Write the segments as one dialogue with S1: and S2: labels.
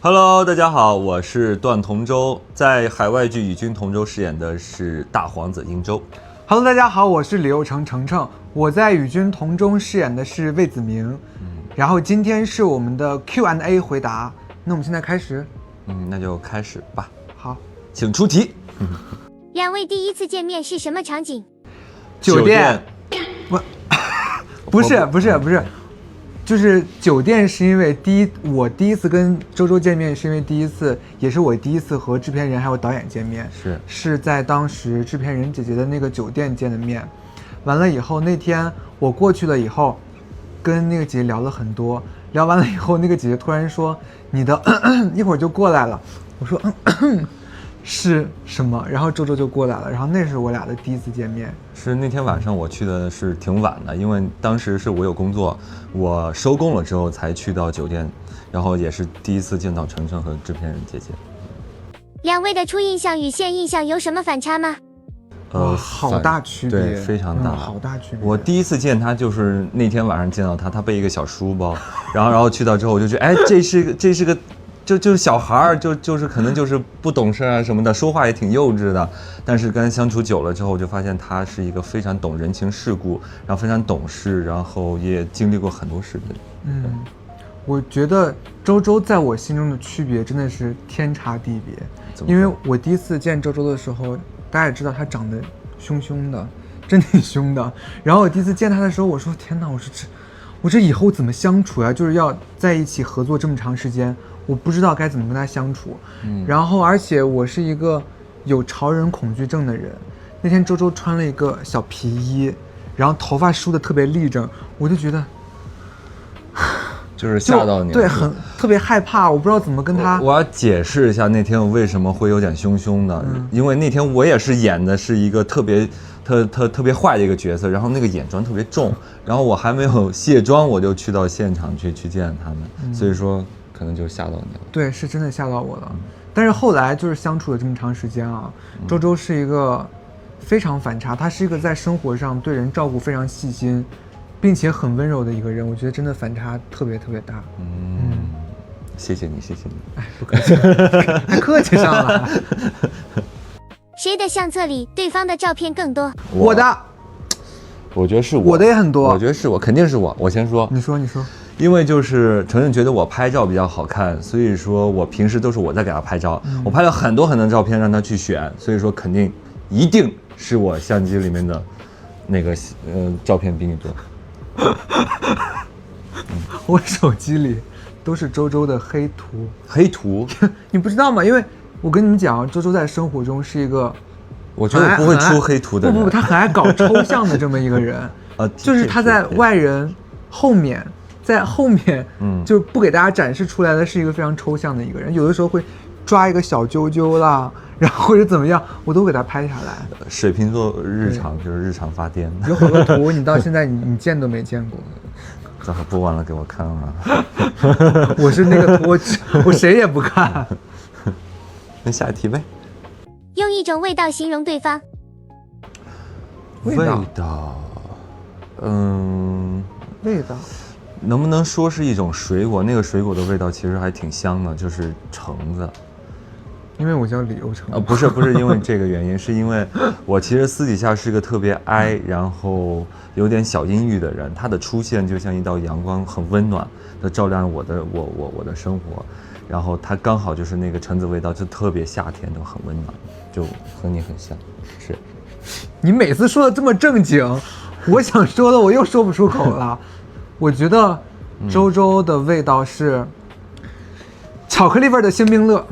S1: Hello，大家好，我是段同舟，在海外剧《与君同舟》饰演的是大皇子殷周。
S2: Hello， 大家好，我是李佑成程程，我在《与君同舟》饰演的是魏子明。然后今天是我们的 Q&A 回答，那我们现在开始。
S1: 那就开始吧。
S2: 好，
S1: 请出题。
S3: 两位第一次见面是什么场景？
S2: 酒店。不是，就是酒店是因为我第一次跟周周见面是因为也是我第一次和制片人还有导演见面，是在当时制片人姐姐的那个酒店见的面。完了以后那天我过去了以后，跟那个姐姐聊了很多，聊完了以后那个姐姐突然说你的一会儿就过来了，我说是什么？然后周周就过来了，然后那是我俩的第一次见面。
S1: 是那天晚上我去的是挺晚的，因为当时是我有工作，我收工了之后才去到酒店，然后也是第一次见到程程和制片人姐姐。
S3: 两位的初印象与现印象有什么反差吗？
S2: 好大区别，
S1: 对，非常大，
S2: 好大区别。
S1: 我第一次见他就是那天晚上见到他，他背一个小书包，然后去到之后我就觉得，哎，这是个。就是小孩儿，就是可能就是不懂事啊什么的，说话也挺幼稚的。但是跟他相处久了之后，我就发现他是一个非常懂人情世故，然后非常懂事，然后也经历过很多事的。
S2: 我觉得周周在我心中的区别真的是天差地别。因为我第一次见周周的时候，大家也知道他长得凶凶的，真挺凶的。然后我第一次见他的时候，我说天哪，我这以后怎么相处呀？就是要在一起合作这么长时间。我不知道该怎么跟他相处，然后而且我是一个有潮人恐惧症的人。那天周周穿了一个小皮衣，然后头发梳得特别立正，我就觉得
S1: 就是吓到你了，
S2: 对，特别害怕，我不知道怎么跟他。
S1: 我要解释一下那天我为什么会有点凶凶的，因为那天我也是演的是一个特别坏的一个角色，然后那个眼妆特别重，然后我还没有卸妆我就去到现场去见他们，所以说。可能就吓到你了，
S2: 对，是真的吓到我了。但是后来就是相处了这么长时间啊，周周是一个非常反差，他是一个在生活上对人照顾非常细心，并且很温柔的一个人。我觉得真的反差特别大。
S1: 谢谢你。
S2: 哎，不客气，还客气上了。
S3: 谁的相册里对方的照片更多？
S2: 我的。
S1: 我觉得是我。
S2: 我的也很多。
S1: 我觉得是我，肯定是我。我先说。
S2: 你说。
S1: 因为就是程程觉得我拍照比较好看，所以说我平时都是我在给他拍照，我拍了很多照片让他去选，所以说肯定一定是我相机里面的那个照片比你多。
S2: 我手机里都是周周的黑图，你不知道吗？因为我跟你们讲，周周在生活中是一个，
S1: 我觉得我不会出黑图的人，
S2: 不，他很爱搞抽象的这么一个人，就是他在外人后面。在后面，就不给大家展示出来的是一个非常抽象的一个人，有的时候会抓一个小揪揪啦，然后或者怎么样，我都给他拍下来。
S1: 水瓶座日常就是日常发癫，
S2: 有好多图你到现在你见都没见过。
S1: 这还播完了给我看啊！
S2: 我是那个图，我谁也不看。
S1: 那下一题呗。
S3: 用一种味道形容对方。
S1: 味道，
S2: 味道。
S1: 能不能说是一种水果？那个水果的味道其实还挺香的，就是橙子。
S2: 因为我叫李佑成。
S1: 不是因为这个原因，是因为我其实私底下是个特别哀，然后有点小阴郁的人。他的出现就像一道阳光，很温暖的照亮我的生活。然后他刚好就是那个橙子味道，就特别夏天的，很温暖，就和你很像。是。
S2: 你每次说的这么正经，我想说的我又说不出口了。我觉得周周的味道是巧克力味的星冰乐，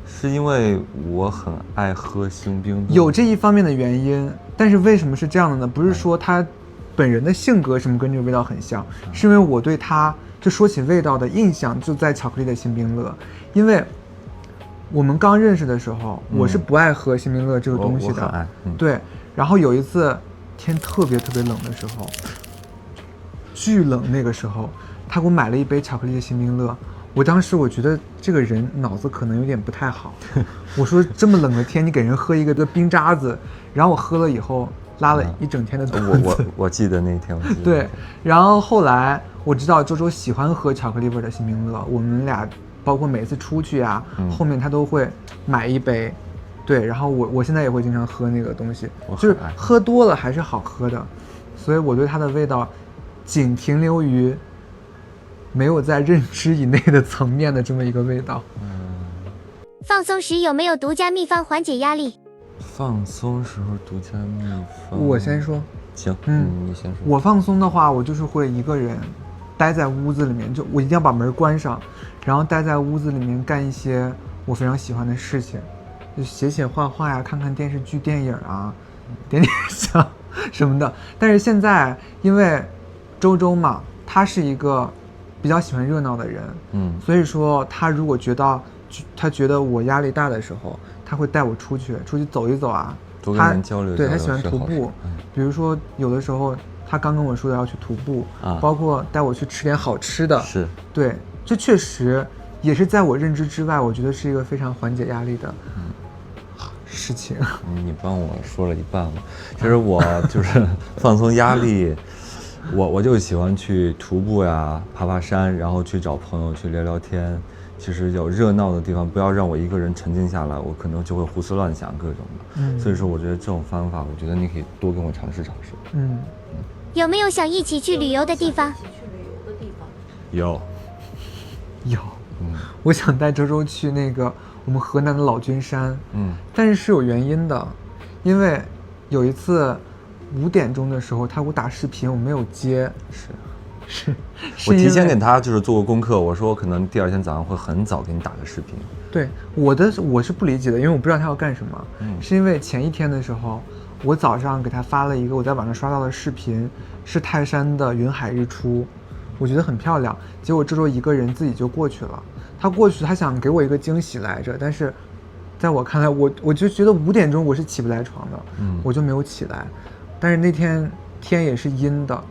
S1: 是因为我很爱喝星冰乐，
S2: 有这一方面的原因。但是为什么是这样的呢？不是说他本人的性格什么跟这个味道很像，是因为我对他就说起味道的印象就在巧克力的星冰乐。因为我们刚认识的时候，我是不爱喝星冰乐这个东西的，
S1: 我很爱。
S2: 对，然后有一次天特别冷的时候，巨冷，那个时候他给我买了一杯巧克力的星冰乐。我当时我觉得这个人脑子可能有点不太好，我说这么冷的天你给人喝一个冰渣子，然后我喝了以后拉了一整天的肚子。
S1: 我记得那天，
S2: 对，然后后来我知道周周喜欢喝巧克力味的星冰乐，我们俩包括每次出去啊，后面他都会买一杯。对，然后我现在也会经常喝那个东西，就是喝多了还是好喝的，所以我对它的味道仅停留于没有在认知以内的层面的这么一个味道。
S3: 放松时有没有独家秘方缓解压力？
S1: 放松时候独家秘方，
S2: 我先说。
S1: 行，你先说。
S2: 我放松的话，我就是会一个人待在屋子里面，就我一定要把门关上，然后待在屋子里面干一些我非常喜欢的事情。就写画画呀，看看电视剧、电影啊，点香什么的。但是现在因为周周嘛，他是一个比较喜欢热闹的人，所以说他如果他觉得我压力大的时候，他会带我出去走一走啊，
S1: 多跟人交流。
S2: 对，他喜欢徒步，比如说有的时候他刚跟我说的要去徒步，包括带我去吃点好吃的，
S1: 是
S2: 对，这确实也是在我认知之外，我觉得是一个非常缓解压力的。事情，
S1: 你帮我说了一半了。其实我就是放松压力，我就喜欢去徒步呀，爬山，然后去找朋友去聊聊天。其实有热闹的地方，不要让我一个人沉静下来，我可能就会胡思乱想各种的。所以说，我觉得这种方法，我觉得你可以多跟我尝试尝试。
S3: 有没有想一起去旅游的地方？
S1: 有。
S2: 我想带周周去那个我们河南的老君山，但是有原因的，因为有一次5点钟的时候他给我打视频，我没有接，是
S1: 我提前给他就是做过功课，我说我可能第2天早上会很早给你打个视频。
S2: 对，我是不理解的，因为我不知道他要干什么，是因为前一天的时候，我早上给他发了一个我在网上刷到的视频，是泰山的云海日出，我觉得很漂亮，结果周周一个人自己就过去了。他过去，他想给我一个惊喜来着，但是在我看来，我就觉得5点钟我是起不来床的，我就没有起来。但是那天天也是阴的，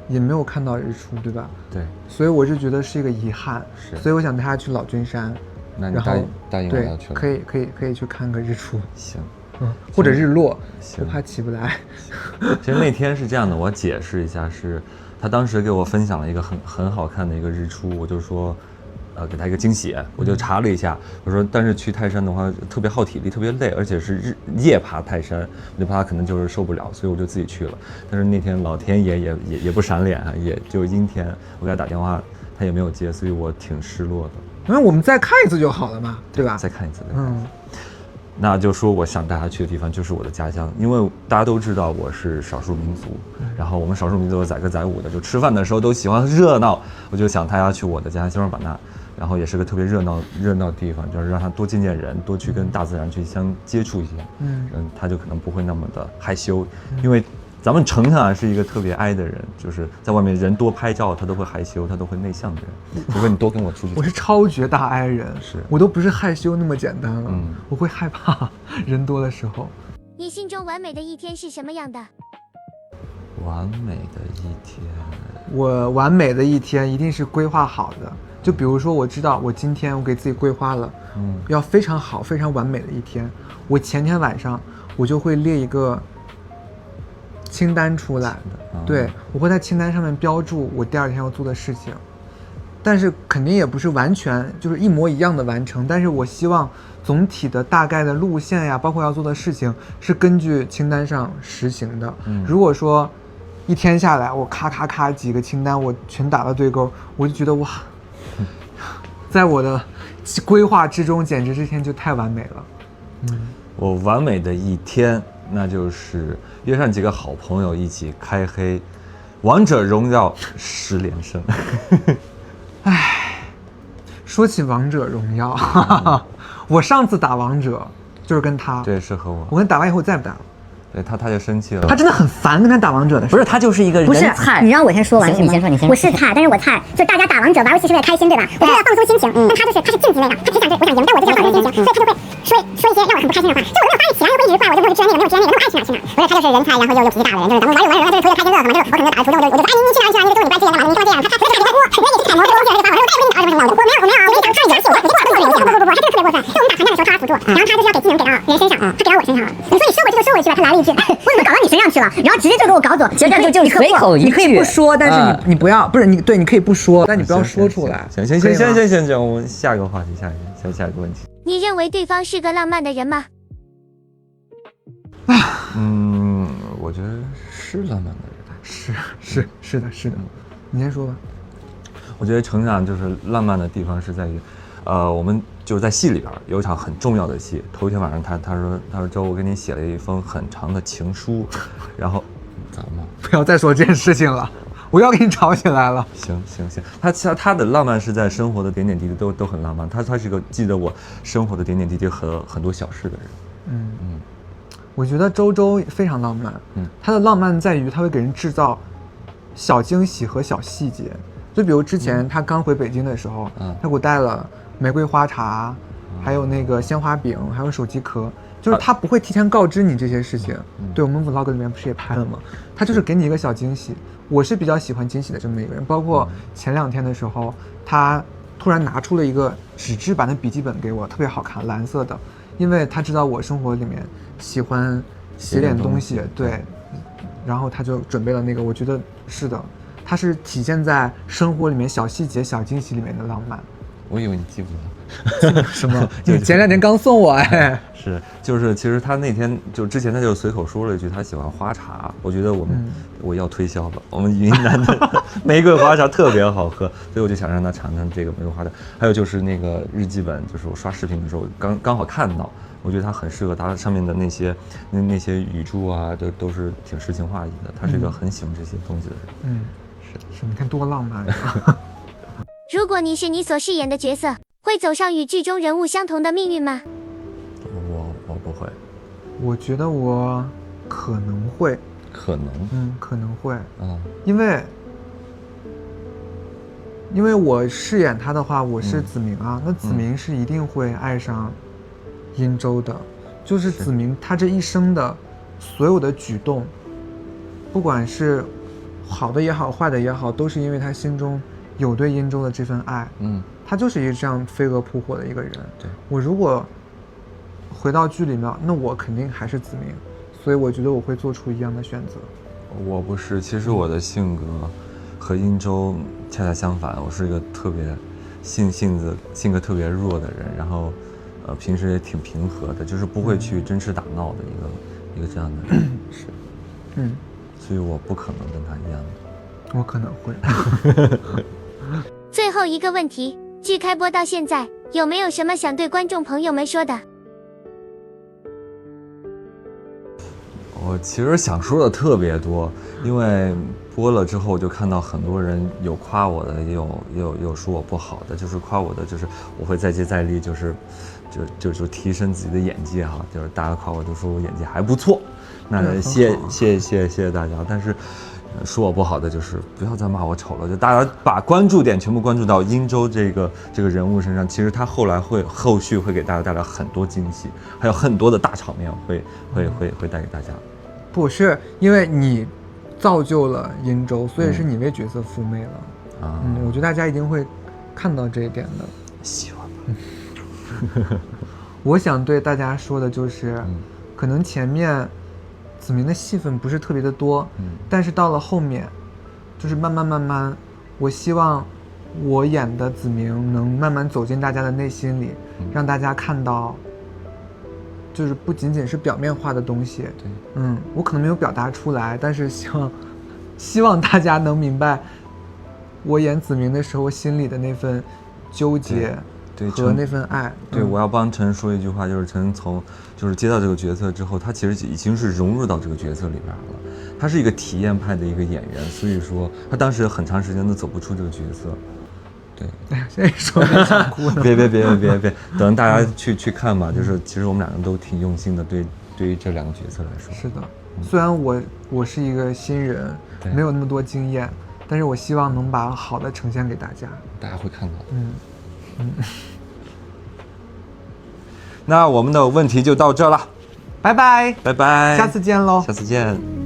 S2: 也没有看到日出，对吧？对，所以我是觉得是一一个遗憾。所以我想带他去老君山，
S1: 那你答应我要去了。
S2: 可以去看个日出。
S1: 行，
S2: 或者日落，我怕起不来。
S1: 其实那天是这样的，我解释一下，是他当时给我分享了一个很好看的一个日出，我就说。给他一个惊喜，我就查了一下，我说但是去泰山的话特别耗体力，特别累，而且是夜爬泰山，我就怕他可能就是受不了，所以我就自己去了。但是那天老天爷也不闪脸啊，也就阴天，我给他打电话他也没有接，所以我挺失落的。
S2: 那我们再看一次就好了嘛，对吧？
S1: 再看一次。那就说我想带他去的地方就是我的家乡，因为大家都知道我是少数民族，然后我们少数民族载歌载舞的，就吃饭的时候都喜欢热闹，我就想他要去我的家乡西双版纳，然后也是个特别热闹地方，就是让他多见见人，多去跟大自然去相接触一些，他就可能不会那么的害羞，因为咱们程程是一个特别 I 的人，就是在外面人多拍照他都会害羞，他都会内向的人，除非你多跟我出去。
S2: 我是超绝大 I 人，我都不是害羞那么简单了，我会害怕人多的时候。
S3: 你心中完美的一天是什么样的？
S1: 完美的一天，
S2: 我完美的一天一定是规划好的。就比如说，我知道我今天我给自己规划了，要非常好、非常完美的一天。我前天晚上我就会列一个清单出来，对，我会在清单上面标注我第2天要做的事情，但是肯定也不是完全就是一模一样的完成，但是我希望总体的大概的路线呀，包括要做的事情是根据清单上实行的。如果说一天下来我咔几个清单我全打了对勾，我就觉得哇，在我的规划之中简直这天就太完美了。
S1: 我完美的一天那就是约上几个好朋友一起开黑王者荣耀10连胜。
S2: 说起王者荣耀，我上次打王者就是跟他，
S1: 对，是和我
S2: 跟他打完以后再不打了。
S1: 对他就生气了，
S2: 他真的很烦跟他打王者的时候。
S4: 不是，他就是一个人菜。
S5: 你让我先说完行吗？
S4: 你先说，你先说。
S5: 我是菜，但是我菜就大家打王者玩游戏是为了开心，对吧？我是为了放松心情。但他是竞技类的，他只想我想赢，但我就想放松心情，所以他就会说一些让我很不开心的话。就我没有发育起来，又不会一直怪我，就不会去那个没有去那个，那么爱去哪去哪。不是，他就是人才，然后又脾气大的人，就是咱们玩游戏就是图一个开心乐子嘛。就是我可能打个图中，我就你去哪，你这个东西你怪气人干嘛？你干嘛这样？他特别打别人，我也去揣摩这个东西，而且把我又带回你打什么什么的。我没有，我没想看你游戏，我不他这个特别过分，他这个特别过分。就我们打团战的时候，他辅助，然后他就是要给技能给到人身上，他给到我身上了。所以说过这个说回去吧，他来了一句，我怎么搞到你身上去了？然后直接就给我搞走，
S4: 其实这就是随口一句，
S2: 你可以不说，但是你不要，不是你对，你可以不说，但你不要说出来。
S1: 行，我们下一个话题，下一个问题。
S3: 你认为对方是个浪漫的人吗？
S1: 我觉得是浪漫的人。
S2: 是的，你先说吧。
S1: 我觉得成长就是浪漫的地方是在于，我们就是在戏里边有一场很重要的戏，头一天晚上他说周，我给你写了一封很长的情书，然后咋了吗？
S2: 不要再说这件事情了，我要给你吵起来了。
S1: 行，他的浪漫是在生活的点点滴滴都很浪漫，他是个记得我生活的点点滴滴和很多小事的人。
S2: 我觉得周非常浪漫，他的浪漫在于他会给人制造小惊喜和小细节。就比如之前他刚回北京的时候，他给我带了玫瑰花茶，还有那个鲜花饼，还有手机壳，就是他不会提前告知你这些事情。对，我们 vlog 里面不是也拍了吗？他就是给你一个小惊喜。我是比较喜欢惊喜的这么一个人，包括前2天的时候，他突然拿出了一个纸质版的笔记本给我，特别好看，蓝色的，因为他知道我生活里面喜欢写点东西，对，然后他就准备了那个，我觉得是的，它是体现在生活里面小细节、小惊喜里面的浪漫。
S1: 我以为你记不得
S2: 什么？你前2天刚送我哎。
S1: 就是其实他那天之前他就随口说了一句他喜欢花茶，我觉得我要推销了，我们云南的玫瑰花茶特别好喝，所以我就想让他尝尝这个玫瑰花茶。还有就是那个日记本，就是我刷视频的时候刚好看到，我觉得它很适合它上面的那些语注啊，都是挺诗情画意的。他是一个很喜欢这些东西的人。
S2: 是，你看多浪漫呀！
S3: 如果你是你所饰演的角色，会走上与剧中人物相同的命运吗？
S1: 我不会。
S2: 我觉得我可能会。可能会。因为我饰演他的话，我是子明啊，那子明是一定会爱上殷周的，就是子明他这一生的所有的举动，不管是好的也好，坏的也好，都是因为他心中有对殷周的这份爱。他就是一个这样飞蛾扑火的一个人。
S1: 对，
S2: 我如果回到剧里面，那我肯定还是子明，所以我觉得我会做出一样的选择。
S1: 我不是，其实我的性格和殷周恰恰相反，我是一个特别性格特别弱的人，然后平时也挺平和的，就是不会去争吃打闹的一个这样的人。是，所以我不可能跟他一样的。
S2: 我可能会。
S3: 最后一个问题，剧开播到现在，有没有什么想对观众朋友们说的？
S1: 我其实想说的特别多，因为播了之后我就看到很多人有夸我的，也有说我不好的，就是夸我的就是我会再接再厉，就提升自己的演技哈，就是大家夸我都说我演技还不错，那谢谢大家，但是说我不好的就是不要再骂我丑了，就大家把关注点全部关注到殷周这个人物身上，其实他后续会给大家带来很多惊喜，还有很多的大场面会带给大家。
S2: 不是因为你造就了殷周，所以是你为角色负媚了。我觉得大家一定会看到这一点的。
S1: 希望吧。
S2: 我想对大家说的就是，可能前面子明的戏份不是特别的多，但是到了后面，就是慢慢，我希望我演的子明能慢慢走进大家的内心里，让大家看到，就是不仅仅是表面化的东西。对，我可能没有表达出来，但是希望大家能明白，我演子明的时候心里的那份纠结。和那份爱。
S1: 对，我要帮陈说一句话，就是陈就是接到这个角色之后，他其实已经是融入到这个角色里边了。他是一个体验派的一个演员，所以说他当时很长时间都走不出这个角色。对，
S2: 哎呀，现在说的想哭呢。
S1: 别，等大家去看吧。就是其实我们两个人都挺用心的，对于这2个角色来说。
S2: 是的，虽然我是一个新人，没有那么多经验，但是我希望能把好的呈现给大家。
S1: 大家会看到的。那我们的问题就到这了，
S2: 拜拜，
S1: 拜拜，
S2: 下次见喽，
S1: 下次见。